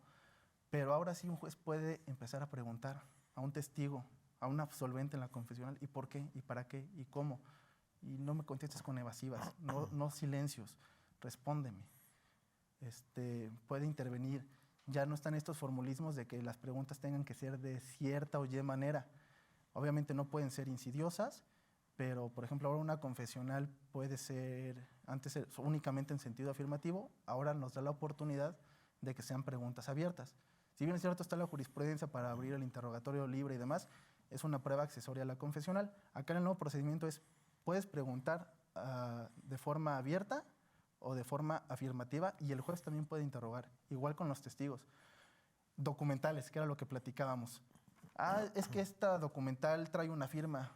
S4: pero ahora sí un juez puede empezar a preguntar a un testigo, a un absolvente en la confesional, ¿y por qué? ¿Y para qué? ¿Y cómo? Y no me contestes con evasivas, no silencios, respóndeme. Puede intervenir. Ya no están estos formulismos de que las preguntas tengan que ser de cierta o Y manera. Obviamente no pueden ser insidiosas, pero, por ejemplo, ahora una confesional puede ser, antes únicamente en sentido afirmativo, ahora nos da la oportunidad de que sean preguntas abiertas. Si bien es cierto, está la jurisprudencia para abrir el interrogatorio libre y demás, es una prueba accesoria a la confesional. Acá en el nuevo procedimiento puedes preguntar de forma abierta o de forma afirmativa, y el juez también puede interrogar, igual con los testigos. Documentales, que era lo que platicábamos. Es que esta documental trae una firma,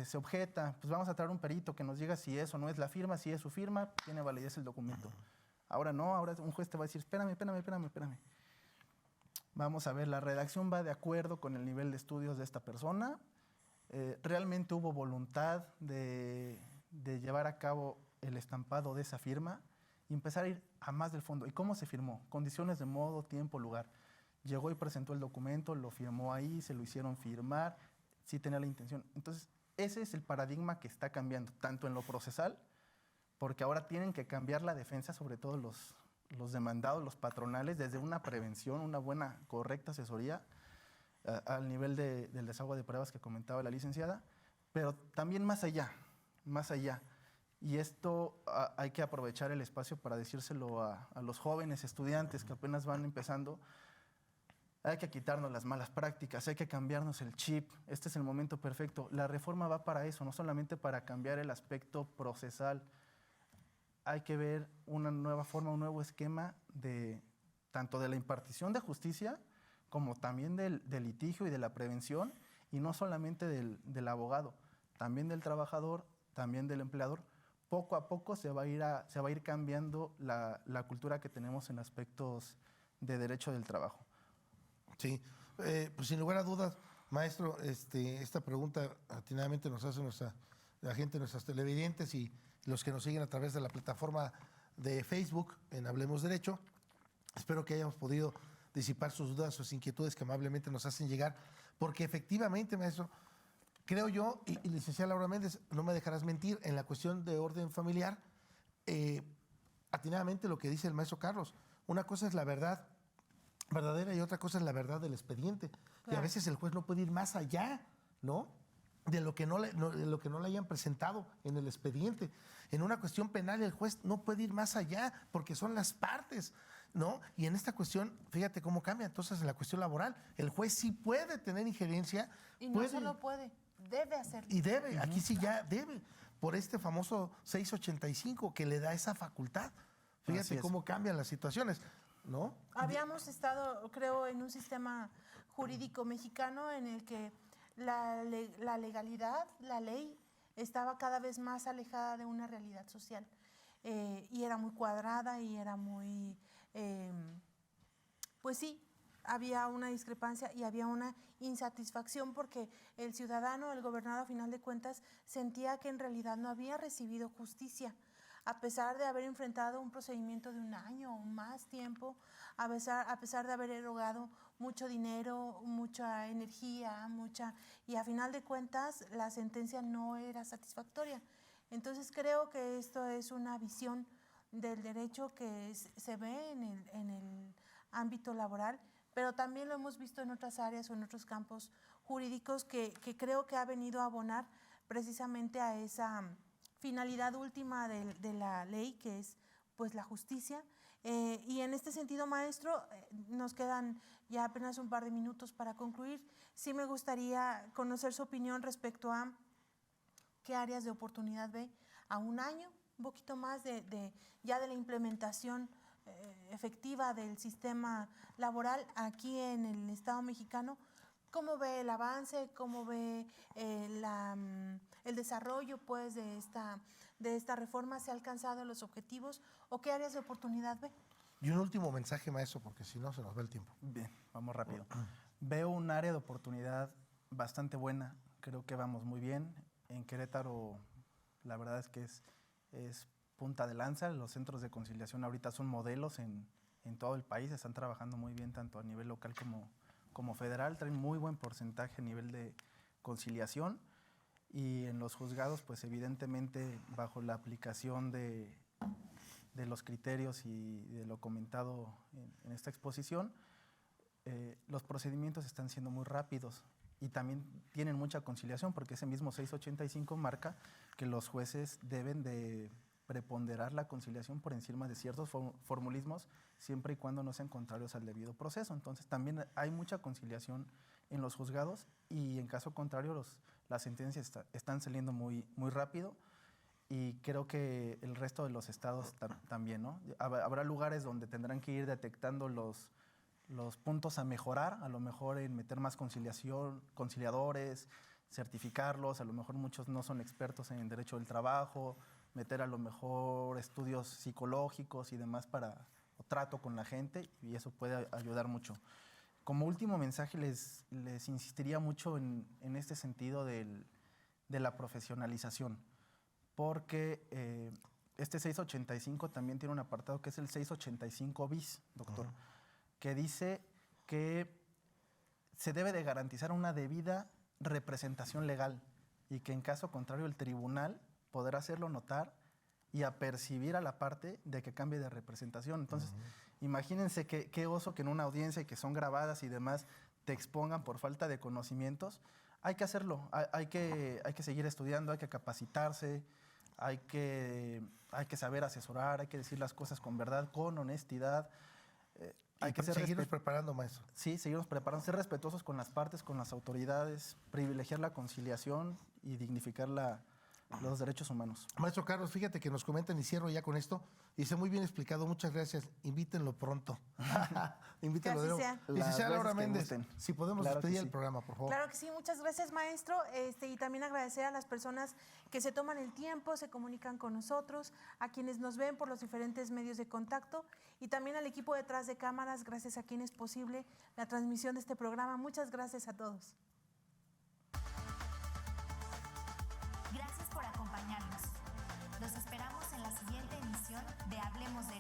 S4: se objeta, pues vamos a traer un perito que nos diga si eso no es la firma, si es su firma, tiene validez el documento. Ahora no, ahora un juez te va a decir, espérame. Vamos a ver, la redacción va de acuerdo con el nivel de estudios de esta persona. Realmente hubo voluntad de llevar a cabo el estampado de esa firma y empezar a ir a más del fondo. ¿Y cómo se firmó? Condiciones de modo, tiempo, lugar. Llegó y presentó el documento, lo firmó ahí, se lo hicieron firmar, sí tenía la intención. Entonces, ese es el paradigma que está cambiando, tanto en lo procesal, porque ahora tienen que cambiar la defensa, sobre todo los demandados, los patronales, desde una prevención, una buena, correcta asesoría, al nivel del desahogo de pruebas que comentaba la licenciada, pero también más allá. Y esto hay que aprovechar el espacio para decírselo a los jóvenes estudiantes que apenas van empezando. Hay que quitarnos las malas prácticas, hay que cambiarnos el chip. Este es el momento perfecto. La reforma va para eso, no solamente para cambiar el aspecto procesal. Hay que ver una nueva forma, un nuevo esquema tanto de la impartición de justicia como también del litigio y de la prevención, y no solamente del abogado, también del trabajador, también del empleador. Poco a poco se va a ir cambiando la cultura que tenemos en aspectos de derecho del trabajo.
S1: Sí, pues sin lugar a dudas, maestro, esta pregunta atinadamente nos hace la gente, nuestras televidentes y los que nos siguen a través de la plataforma de Facebook en Hablemos Derecho. Espero que hayamos podido disipar sus dudas, sus inquietudes que amablemente nos hacen llegar, porque efectivamente, maestro, creo yo, y licenciada Laura Méndez, no me dejarás mentir, en la cuestión de orden familiar, atinadamente lo que dice el maestro Carlos, una cosa es la verdad verdadera y otra cosa es la verdad del expediente. Claro. Y a veces el juez no puede ir más allá, ¿no?, de lo que no le hayan presentado en el expediente. En una cuestión penal el juez no puede ir más allá porque son las partes, ¿no? Y en esta cuestión, fíjate cómo cambia. Entonces, en la cuestión laboral, el juez sí puede tener injerencia.
S3: Y no solo puede, debe hacerlo.
S1: Y debe, aquí sí ya debe, por este famoso 685 que le da esa facultad. Fíjate cómo cambian las situaciones, ¿no?
S3: Habíamos estado, creo, en un sistema jurídico mexicano en el que la legalidad, la ley, estaba cada vez más alejada de una realidad social. Y era muy cuadrada y era muy, pues sí, había una discrepancia y había una insatisfacción porque el ciudadano, el gobernado a final de cuentas, sentía que en realidad no había recibido justicia, a pesar de haber enfrentado un procedimiento de 1 año o más tiempo, a pesar de haber erogado mucho dinero, mucha energía, y a final de cuentas la sentencia no era satisfactoria. Entonces creo que esto es una visión del derecho que se ve en el ámbito laboral, pero también lo hemos visto en otras áreas o en otros campos jurídicos que creo que ha venido a abonar precisamente a esa finalidad última de la ley, que es pues la justicia. Y en este sentido, maestro, nos quedan ya apenas un par de minutos para concluir. Sí me gustaría conocer su opinión respecto a qué áreas de oportunidad ve a 1 año, un poquito más ya de la implementación efectiva del sistema laboral aquí en el Estado mexicano. ¿Cómo ve el avance? ¿Cómo ve el desarrollo pues, de esta reforma? ¿Se han alcanzado los objetivos? ¿O qué áreas de oportunidad ve?
S1: Y un último mensaje, maestro, porque si no se nos va el tiempo.
S4: Bien, vamos rápido. Veo un área de oportunidad bastante buena. Creo que vamos muy bien. En Querétaro, la verdad es que es punta de lanza. Los centros de conciliación ahorita son modelos en todo el país. Están trabajando muy bien tanto a nivel local como federal. Traen muy buen porcentaje a nivel de conciliación. Y en los juzgados, pues evidentemente, bajo la aplicación de los criterios y de lo comentado en esta exposición, los procedimientos están siendo muy rápidos y también tienen mucha conciliación, porque ese mismo 685 marca que los jueces deben de preponderar la conciliación por encima de ciertos formulismos, siempre y cuando no sean contrarios al debido proceso. Entonces también hay mucha conciliación en los juzgados y en caso contrario las sentencias están saliendo muy, muy rápido. Y creo que el resto de los estados también, ¿no? Habrá lugares donde tendrán que ir detectando los los puntos a mejorar, a lo mejor en meter más conciliadores, certificarlos, a lo mejor muchos no son expertos en derecho del trabajo, meter a lo mejor estudios psicológicos y demás o trato con la gente, y eso puede ayudar mucho. Como último mensaje les insistiría mucho en este sentido de la profesionalización, porque este 685 también tiene un apartado que es el 685 bis, doctor, que dice que se debe de garantizar una debida representación legal y que en caso contrario el tribunal podrá hacerlo notar y apercibir a la parte de que cambie de representación. Entonces, imagínense qué oso que en una audiencia y que son grabadas y demás te expongan por falta de conocimientos. Hay que hacerlo, hay que seguir estudiando, hay que capacitarse, hay que saber asesorar, hay que decir las cosas con verdad, con honestidad. Hay que
S1: seguirnos preparando, maestro.
S4: Sí, seguirnos preparando, ser respetuosos con las partes, con las autoridades, privilegiar la conciliación y dignificar los derechos humanos.
S1: Maestro Carlos, fíjate que nos comentan, y cierro ya con esto, dice muy bien explicado, muchas gracias, invítenlo pronto. Invítenlo de nuevo. Licenciada Laura Méndez, si podemos despedir el programa, por favor.
S3: Claro que sí, muchas gracias, maestro, y también agradecer a las personas que se toman el tiempo, se comunican con nosotros, a quienes nos ven por los diferentes medios de contacto, y también al equipo detrás de cámaras, gracias a quien es posible la transmisión de este programa. Muchas gracias a todos.
S2: Gracias por acompañarnos. Los esperamos en la siguiente emisión de Hablemos de